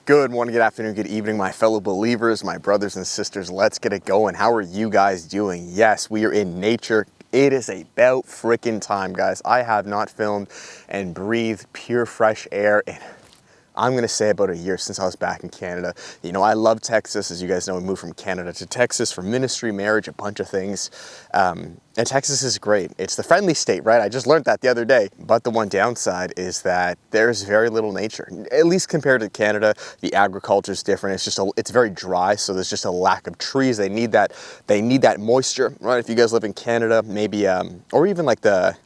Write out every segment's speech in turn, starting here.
Good morning, good afternoon, good evening, my fellow believers, my brothers and sisters. Let's get it going. How are you guys doing? Yes, we are in nature. It is about freaking time, guys. I have not filmed and breathed pure fresh air in, I'm gonna say, about a year since I was back in Canada. You know, I love Texas. As you guys know, we moved from Canada to Texas for ministry, marriage, a bunch of things. And Texas is great. It's the friendly state, right? I just learned that the other day. But the one downside is that there's very little nature. At least compared to Canada, the agriculture is different. It's very dry, so there's just a lack of trees. They need that moisture, right? If you guys live in Canada, maybe, or even like the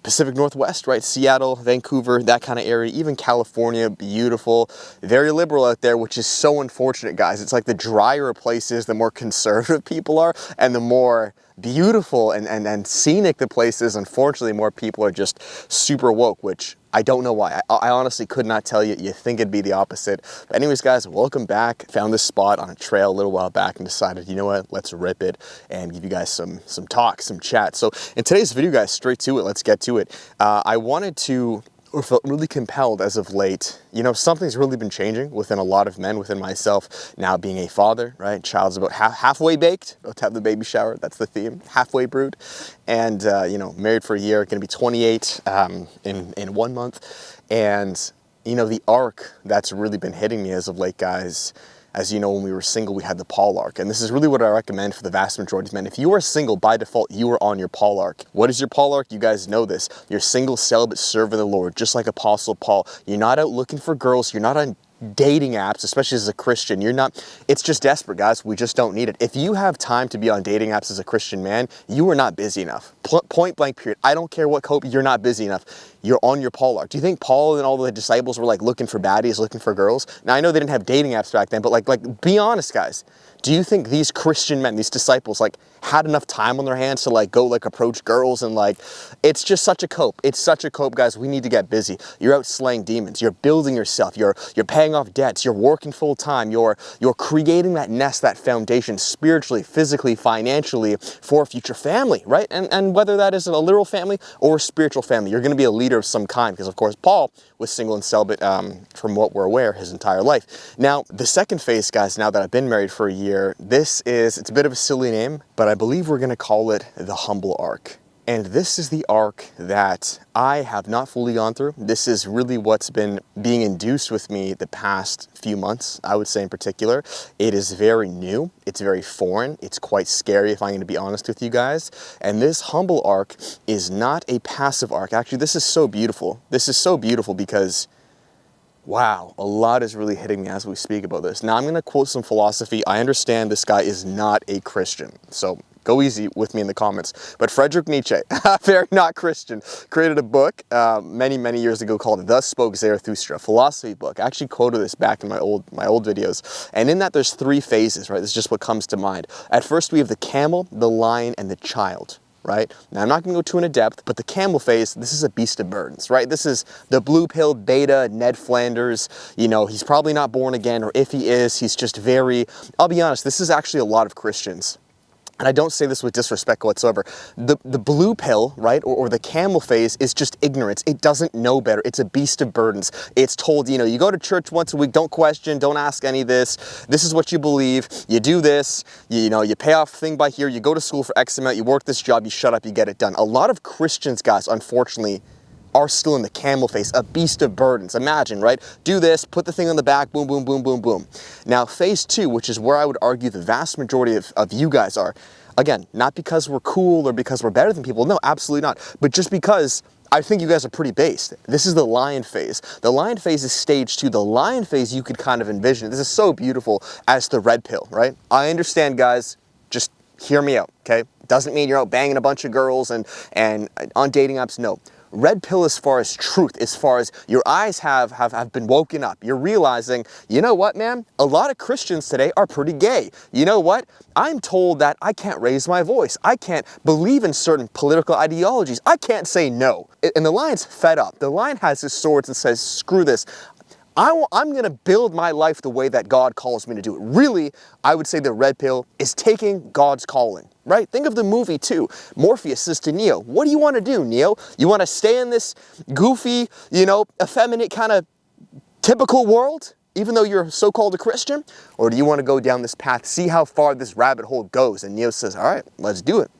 Pacific Northwest, right? Seattle, Vancouver, that kind of area, even California, beautiful, very liberal out there, which is so unfortunate, guys. It's like the drier places, the more conservative people are, and the more beautiful and scenic the place is. Unfortunately, more people are just super woke, which I don't know why. I honestly could not tell you. You think it'd be the opposite. But anyways, guys, welcome back. Found this spot on a trail a little while back and decided, you know what, let's rip it and give you guys some talk, some chat. So in today's video, guys, straight to it, let's get to it. I wanted to, or felt really compelled as of late, you know, something's really been changing within a lot of men, within myself, now being a father, right? Child's about halfway baked, about to have the baby shower, that's the theme, halfway brewed. And, you know, married for a year, gonna be 28 in 1 month. And, you know, the arc that's really been hitting me as of late, guys, as you know, when we were single, we had the Paul arc. And this is really what I recommend for the vast majority of men. If you are single, by default, you are on your Paul arc. What is your Paul arc? You guys know this. You're single, celibate, serving the Lord, just like Apostle Paul. You're not out looking for girls. You're not on dating apps, especially as a Christian. You're not, it's just desperate, guys. We just don't need it. If you have time to be on dating apps as a Christian man, you are not busy enough. Point blank period. I don't care what cope, you're not busy enough. You're on your Paul arc. Do you think Paul and all the disciples were like looking for baddies, looking for girls? Now I know they didn't have dating apps back then, but like be honest, guys. Do you think these Christian men, these disciples, like had enough time on their hands to like go like approach girls? And like, it's just such a cope. It's such a cope, guys. We need to get busy. You're out slaying demons. You're building yourself. You're paying off debts. You're working full time. You're creating that nest, that foundation, spiritually, physically, financially, for a future family, right? And whether that is a literal family or a spiritual family, you're going to be a leader of some kind, because of course Paul was single and celibate, from what we're aware, his entire life. Now, the second phase, guys, now that I've been married for a year, it's a bit of a silly name, but I believe we're going to call it the humble arc. And this is the arc that I have not fully gone through. This is really what's been being induced with me the past few months, I would say in particular. It is very new. It's very foreign. It's quite scary, if I'm going to be honest with you guys. And this humble arc is not a passive arc. Actually, this is so beautiful. This is so beautiful because, wow, a lot is really hitting me as we speak about this. Now, I'm going to quote some philosophy. I understand this guy is not a Christian, so go easy with me in the comments. But Friedrich Nietzsche, very not Christian, created a book many, many years ago called Thus Spoke Zarathustra, a philosophy book. I actually quoted this back in my old videos. And in that, there's 3 phases, right? This is just what comes to mind. At first, we have the camel, the lion, and the child. Right? Now, I'm not going to go too into depth, but the camel phase, this is a beast of burdens, right? This is the blue-pilled beta, Ned Flanders. You know, he's probably not born again, or if he is, he's just very, I'll be honest, this is actually a lot of Christians. And I don't say this with disrespect whatsoever. The blue pill, right, or the camel phase is just ignorance. It doesn't know better. It's a beast of burdens. It's told, you know, you go to church once a week, don't question, don't ask any of this. This is what you believe. You do this, you know, you pay off thing by here, you go to school for X amount, you work this job, you shut up, you get it done. A lot of Christians, guys, unfortunately, are still in the camel phase, a beast of burdens. Imagine, right? Do this, put the thing on the back, boom, boom, boom, boom, boom. Now, phase 2, which is where I would argue the vast majority of you guys are, again, not because we're cool or because we're better than people, no, absolutely not, but just because I think you guys are pretty based. This is the lion phase. The lion phase is stage 2. The lion phase you could kind of envision. This is so beautiful as the red pill, right? I understand, guys, just hear me out, okay? Doesn't mean you're out banging a bunch of girls and on dating apps, no. Red pill as far as truth, as far as your eyes have been woken up. You're realizing, you know what, man? A lot of Christians today are pretty gay. You know what? I'm told that I can't raise my voice. I can't believe in certain political ideologies. I can't say no. And the lion's fed up. The lion has his swords and says, screw this. I'm going to build my life the way that God calls me to do it. Really, I would say the red pill is taking God's calling, right? Think of the movie too. Morpheus says to Neo, what do you want to do, Neo? You want to stay in this goofy, effeminate kind of typical world? even though you're so-called a Christian? Or do you want to go down this path, see how far this rabbit hole goes? And Neo says, all right, let's do it.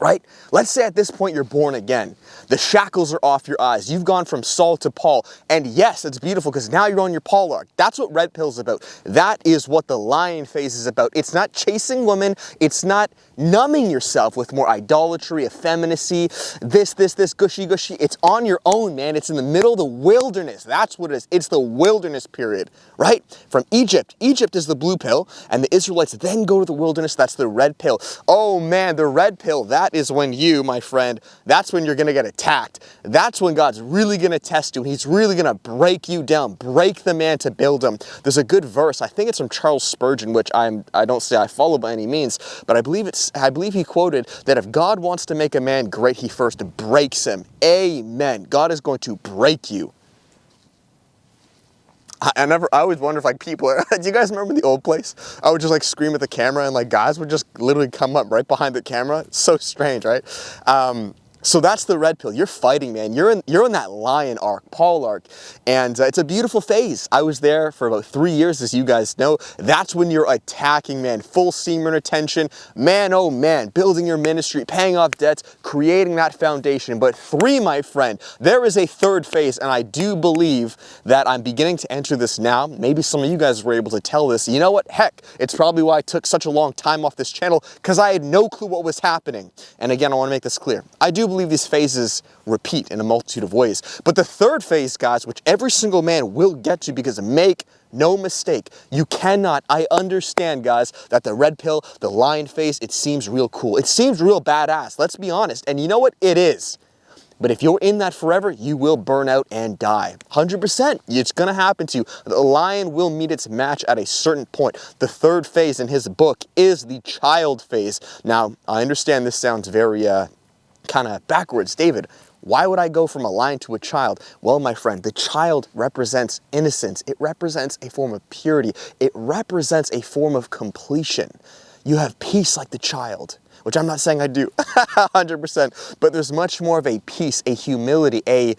Right? Let's say at this point you're born again. The shackles are off your eyes. You've gone from Saul to Paul. And yes, it's beautiful because now you're on your Paul arc. That's what red pill's about. That is what the lion phase is about. It's not chasing women. It's not numbing yourself with more idolatry, effeminacy, this, gushy. It's on your own, man. It's in the middle of the wilderness. That's what it is. It's the wilderness period, right? From Egypt. Egypt is the blue pill, and the Israelites then go to the wilderness. That's the red pill. Oh man, the red pill, that is when you, my friend, that's when you're going to get attacked. That's when God's really going to test you. He's really going to break you down, break the man to build him. There's a good verse. I think it's from Charles Spurgeon, which I don't say I follow by any means, but I believe he quoted that if God wants to make a man great, he first breaks him. Amen. God is going to break you. I always wonder if like people, do you guys remember The Old Place? I would just like scream at the camera and like guys would just literally come up right behind the camera. It's so strange, right? So that's the red pill. You're fighting, man. You're in that lion arc, Paul arc, and it's a beautiful phase. I was there for about 3 years, as you guys know. That's when you're attacking, man. Full semen retention, man. Oh man, building your ministry, paying off debts, creating that foundation. But 3, my friend, there is a third phase, and I do believe that I'm beginning to enter this now. Maybe some of you guys were able to tell this. You know what? Heck, it's probably why I took such a long time off this channel, because I had no clue what was happening. And again, I want to make this clear. I do believe these phases repeat in a multitude of ways. But the third phase, guys, which every single man will get to, because make no mistake, you cannot, I understand, guys, that the red pill, the lion phase, it seems real cool. It seems real badass. Let's be honest. And you know what? It is. But if you're in that forever, you will burn out and die. 100%. It's going to happen to you. The lion will meet its match at a certain point. The third phase in his book is the child phase. Now, I understand this sounds very kind of backwards. David, why would I go from a lion to a child? Well, my friend, the child represents innocence. It represents a form of purity. It represents a form of completion. You have peace like the child, which I'm not saying I do 100%, but there's much more of a peace, a humility, it's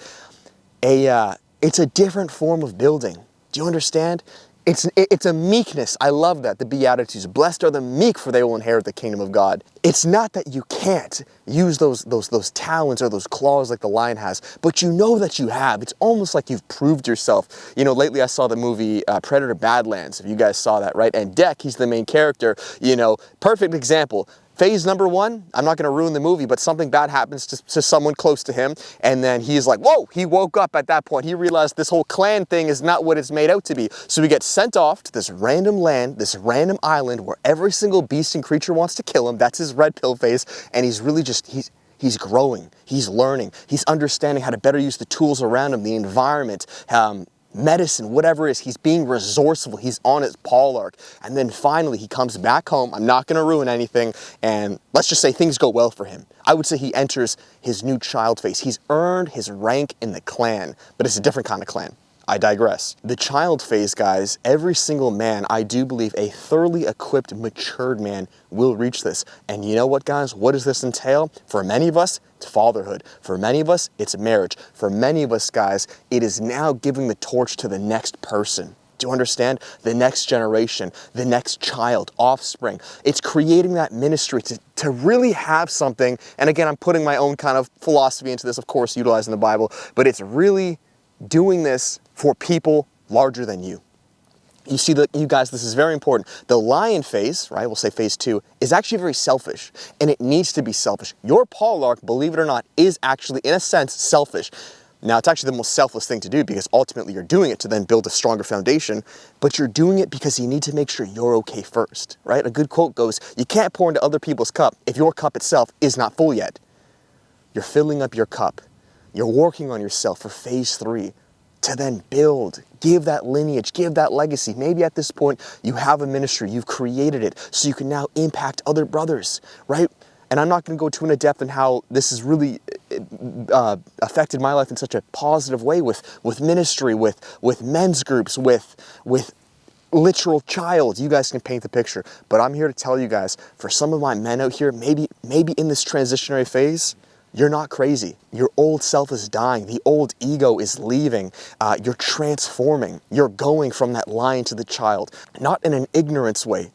a different form of building. Do you understand? It's a meekness. I love that. The Beatitudes. Blessed are the meek, for they will inherit the kingdom of God. It's not that you can't use those talons or those claws like the lion has, but you know that you have. It's almost like you've proved yourself. You know, lately I saw the movie Predator Badlands, if you guys saw that, right? And Deck, he's the main character, you know, perfect example. Phase number 1, I'm not going to ruin the movie, but something bad happens to someone close to him, and then he's like, whoa, he woke up at that point. He realized this whole clan thing is not what it's made out to be. So he gets sent off to this random land, this random island where every single beast and creature wants to kill him. That's his red pill phase, and he's really just, he's growing, he's learning, he's understanding how to better use the tools around him, the environment, medicine, whatever it is. He's being resourceful. He's on his Paul arc. And then finally he comes back home. I'm not going to ruin anything. And let's just say things go well for him. I would say he enters his new child phase. He's earned his rank in the clan, but it's a different kind of clan. I digress. The child phase, guys, every single man, I do believe a thoroughly equipped, matured man will reach this. And you know what, guys? What does this entail? For many of us, it's fatherhood. For many of us, it's marriage. For many of us, guys, it is now giving the torch to the next person. Do you understand? The next generation, the next child, offspring. It's creating that ministry to really have something. And again, I'm putting my own kind of philosophy into this, of course, utilizing the Bible, but it's really doing this for people larger than you. You see, you guys, this is very important. The lion phase, right, we'll say phase 2, is actually very selfish, and it needs to be selfish. Your Paul arc, believe it or not, is actually, in a sense, selfish. Now, it's actually the most selfless thing to do, because ultimately you're doing it to then build a stronger foundation, but you're doing it because you need to make sure you're okay first, right? A good quote goes, you can't pour into other people's cup if your cup itself is not full yet. You're filling up your cup. You're working on yourself for phase 3 to then build, give that lineage, give that legacy. Maybe at this point you have a ministry, you've created it, so you can now impact other brothers, right? And I'm not going to go too in depth in how this has really affected my life in such a positive way with ministry, with men's groups, with literal child. You guys can paint the picture. But I'm here to tell you guys, for some of my men out here, maybe in this transitionary phase, You're not crazy. Your old self is dying. The old ego is leaving. You're transforming. You're going from that lion to the child, not in an ignorance way,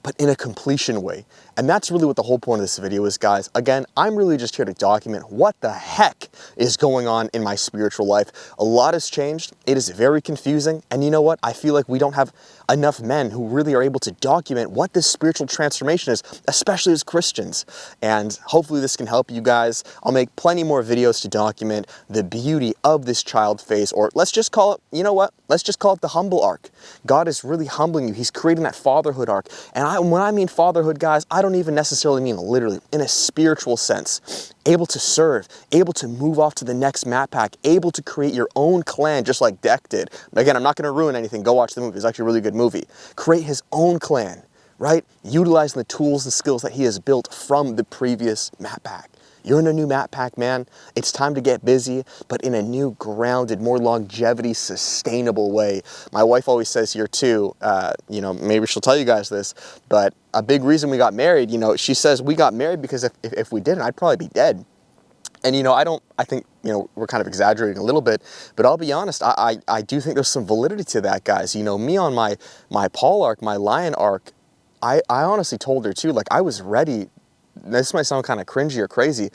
but in a completion way. And that's really what the whole point of this video is, guys. Again, I'm really just here to document what the heck is going on in my spiritual life. A lot has changed. It is very confusing. And you know what? I feel like we don't have enough men who really are able to document what this spiritual transformation is, especially as Christians. And hopefully this can help you guys. I'll make plenty more videos to document the beauty of this child phase, or let's just call it, you know what? Let's just call it the humble arc. God is really humbling you. He's creating that fatherhood arc. And when I mean fatherhood, guys, I don't even necessarily mean literally, in a spiritual sense. Able to serve, able to move off to the next map pack, able to create your own clan just like Deck did. Again, I'm not going to ruin anything. Go watch the movie. It's actually a really good movie. Create his own clan, right? Utilizing the tools and skills that he has built from the previous map pack. You're in a new map pack, man. It's time to get busy, but in a new, grounded, more longevity, sustainable way. My wife always says here too, you know, maybe she'll tell you guys this, but a big reason we got married, you know, she says we got married because if we didn't, I'd probably be dead. And, you know, I think, you know, we're kind of exaggerating a little bit, but I'll be honest, I do think there's some validity to that, guys. You know, me on my Paul arc, my lion arc, I honestly told her too, like I was ready. This might sound kind of cringy or crazy,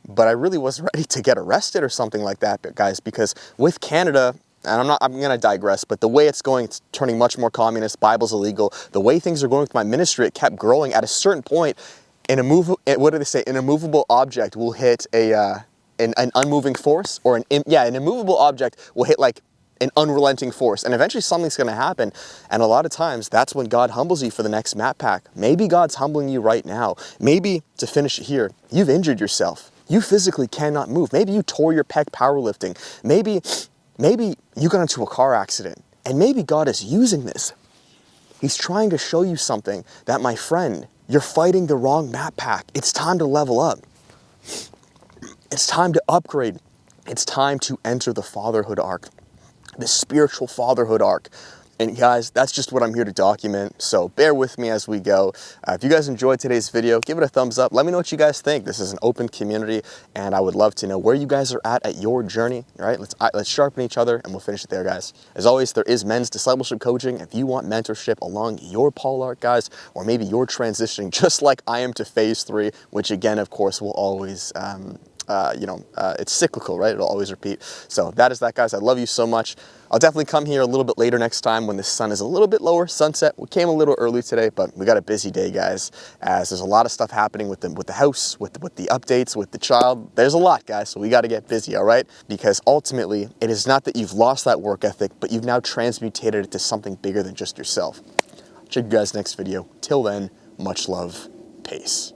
but I really was ready to get arrested or something like that, guys, because with Canada, and I'm going to digress, but the way it's going, it's turning much more communist, Bible's illegal. The way things are going with my ministry, it kept growing. At a certain point, what do they say? An immovable object will hit an unmoving force, or an immovable object will hit like an unrelenting force, and eventually something's going to happen. And a lot of times that's when God humbles you for the next map pack. Maybe God's humbling you right now. Maybe, to finish it here, you've injured yourself. You physically cannot move. Maybe you tore your pec powerlifting. Maybe you got into a car accident, and maybe God is using this. He's trying to show you something that, my friend, you're fighting the wrong map pack. It's time to level up. It's time to upgrade. It's time to enter the fatherhood arc. The spiritual fatherhood arc. And guys, that's just what I'm here to document, so bear with me as we go. If you guys enjoyed today's video, give it a thumbs up. Let me know what you guys think. This is an open community, and I would love to know where you guys are at your journey. All right, let's sharpen each other, and we'll finish it there, guys. As always, there is men's discipleship coaching. If you want mentorship along your Paul arc, guys, or maybe you're transitioning just like I am to phase 3, which again, of course, will always it's cyclical, right? It'll always repeat. So that is that, guys. I love you so much. I'll definitely come here a little bit later next time when the sun is a little bit lower, sunset. We came a little early today, but we got a busy day, guys, as there's a lot of stuff happening with the house, with the updates, with the child. There's a lot, guys, so we got to get busy, all right? Because ultimately, it is not that you've lost that work ethic, but you've now transmutated it to something bigger than just yourself. Check you guys next video. Till then, much love. Peace.